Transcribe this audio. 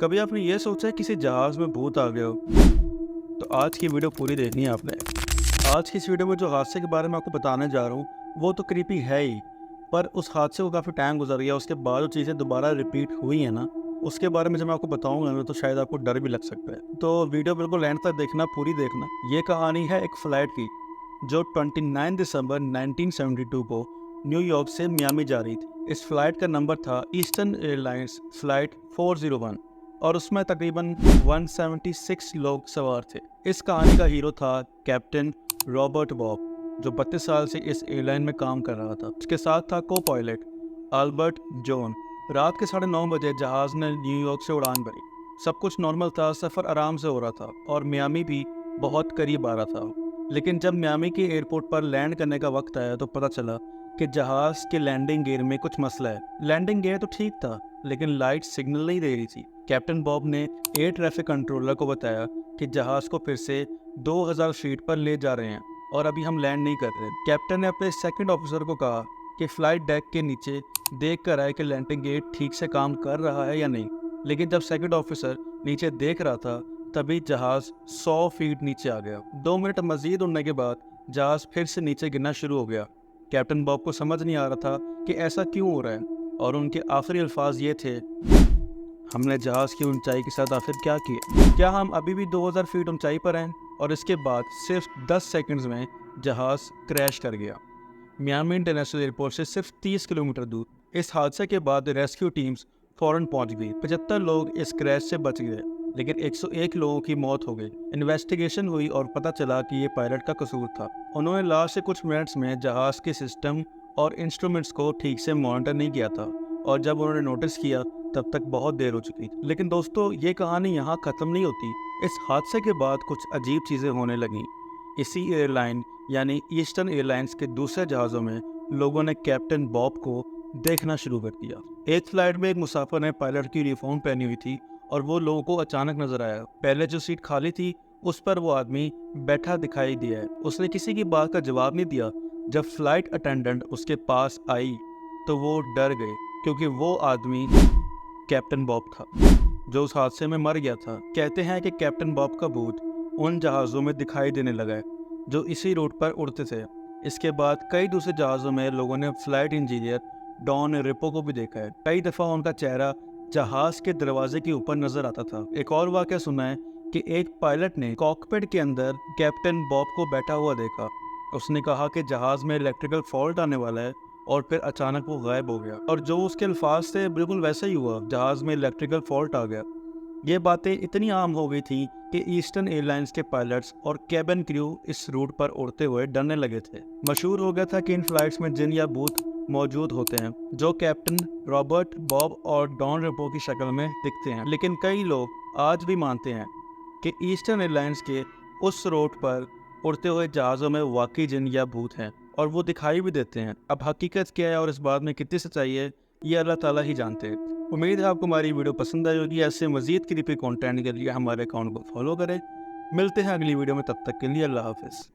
कभी आपने ये सोचा है किसी जहाज में भूत आ गया हो? तो आज की वीडियो पूरी देखनी है आपने। आज की इस वीडियो में जो हादसे के बारे में आपको बताने जा रहा हूँ वो तो क्रीपी है ही, पर उस हादसे को काफ़ी टाइम गुजर गया, उसके बाद जो चीज़ें दोबारा रिपीट हुई हैं ना, उसके बारे में जब मैं आपको बताऊंगा ना तो शायद आपको डर भी लग सकता है। तो वीडियो बिल्कुल एंड तक देखना, पूरी देखना। ये कहानी है एक फ़्लाइट की जो 29 दिसंबर 1972 को न्यूयॉर्क से मियामी जा रही थी। इस फ्लाइट का नंबर था ईस्टर्न एयरलाइंस फ्लाइट 401 और उसमें तकरीबन 176 लोग सवार थे। इस कहानी का हीरो था कैप्टन रॉबर्ट बॉब, जो 32 साल से इस एयरलाइन में काम कर रहा था। उसके साथ था को पायलट अल्बर्ट जॉन। रात के 9:30 बजे जहाज ने न्यूयॉर्क से उड़ान भरी। सब कुछ नॉर्मल था, सफ़र आराम से हो रहा था और मियामी भी बहुत करीब आ रहा था। लेकिन जब मियामी के एयरपोर्ट पर लैंड करने का वक्त आया तो पता चला कि जहाज के लैंडिंग गियर में कुछ मसला है। लैंडिंग गियर तो ठीक था लेकिन लाइट सिग्नल नहीं दे रही थी। कैप्टन बॉब ने एयर ट्रैफिक कंट्रोलर को बताया कि जहाज को फिर से 2000 फीट पर ले जा रहे हैं और अभी हम लैंड नहीं कर रहे। कैप्टन ने अपने सेकंड ऑफिसर को कहा कि फ्लाइट डेक के नीचे देख कर आए कि लैंडिंग गियर ठीक से काम कर रहा है या नहीं। लेकिन जब सेकंड ऑफिसर नीचे देख रहा था तभी जहाज 100 फीट नीचे आ गया। 2 मिनट मजीद उड़ने के बाद जहाज फिर से नीचे गिरना शुरू हो गया। कैप्टन बॉब को समझ नहीं आ रहा था कि ऐसा क्यों हो रहा है और उनके आखिरी अल्फाज ये थे, हमने जहाज की ऊंचाई के साथ आखिर क्या किया? क्या हम अभी भी 2000 फीट ऊंचाई पर हैं? और इसके बाद सिर्फ 10 सेकंड्स में जहाज क्रैश कर गया मियामी इंटरनेशनल एयरपोर्ट से सिर्फ 30 किलोमीटर दूर। इस हादसे के बाद रेस्क्यू टीम्स फौरन पहुंच गई। 75 लोग इस क्रैश से बच गए लेकिन 101 लोगों की मौत हो गई। इन्वेस्टिगेशन हुई और पता चला कि ये पायलट का कसूर था। उन्होंने लास्ट से कुछ मिनट्स में जहाज के सिस्टम और इंस्ट्रूमेंट्स को ठीक से मॉनिटर नहीं किया था और जब उन्होंने नोटिस किया तब तक बहुत देर हो चुकी थी। लेकिन दोस्तों, ये कहानी यहाँ ख़त्म नहीं होती। इस हादसे के बाद कुछ अजीब चीज़ें होने लगीं। इसी एयरलाइन यानी ईस्टर्न एयरलाइंस के दूसरे जहाज़ों में लोगों ने कैप्टन बॉब को देखना शुरू कर दिया। एक फ्लाइट में एक मुसाफिर ने पायलट की यूनिफॉर्म पहनी हुई थी और वो लोगों को अचानक नजर आया। पहले जो सीट खाली थी उस पर वो आदमी बैठा दिखाई दिया है। उसने किसी की बात का जवाब नहीं दिया। जब फ्लाइट अटेंडेंट उसके पास आई तो वो डर गए क्योंकि वो आदमी कैप्टन बॉब था जो उस हादसे में मर गया था। कहते हैं कि कैप्टन बॉब का भूत उन जहाज़ों में दिखाई देने लगा है जो इसी रूट पर उड़ते थे। इसके बाद कई दूसरे जहाज़ों में लोगों ने फ्लाइट इंजीनियर डॉन रिपो को भी देखा है। कई दफ़ा उनका चेहरा जहाज़ के दरवाजे के ऊपर नजर आता था। एक और वाक़या सुना है कि एक पायलट ने कॉकपिट के अंदर कैप्टन बॉब को बैठा हुआ देखा। उसने कहा कि जहाज़ में इलेक्ट्रिकल फॉल्ट आने वाला है और फिर अचानक वो गायब हो गया। और जो उसके अल्फाज थे बिल्कुल वैसा ही हुआ, जहाज़ में इलेक्ट्रिकल फॉल्ट आ गया। ये बातें इतनी आम हो गई थी कि ईस्टर्न एयरलाइंस के पायलट्स और कैबिन क्रू इस रूट पर उड़ते हुए डरने लगे थे। मशहूर हो गया था कि इन फ्लाइट्स में जिन या भूत मौजूद होते हैं जो कैप्टन रॉबर्ट बॉब और डॉन रेपो की शक्ल में दिखते हैं। लेकिन कई लोग आज भी मानते हैं कि ईस्टर्न एयरलाइंस के उस रूट पर उड़ते हुए जहाज़ों में वाकई जिन या भूत हैं और वो दिखाई भी देते हैं। अब हकीकत क्या है और इस बात में कितनी सच्चाई है, ये अल्लाह ताला ही जानते हैं। उम्मीद है आपको हमारी वीडियो पसंद आई होगी। ऐसे मजीद क्रीपी कंटेंट के लिए हमारे अकाउंट को फॉलो करें। मिलते हैं अगली वीडियो में, तब तक के लिए अल्लाह हाफिज़।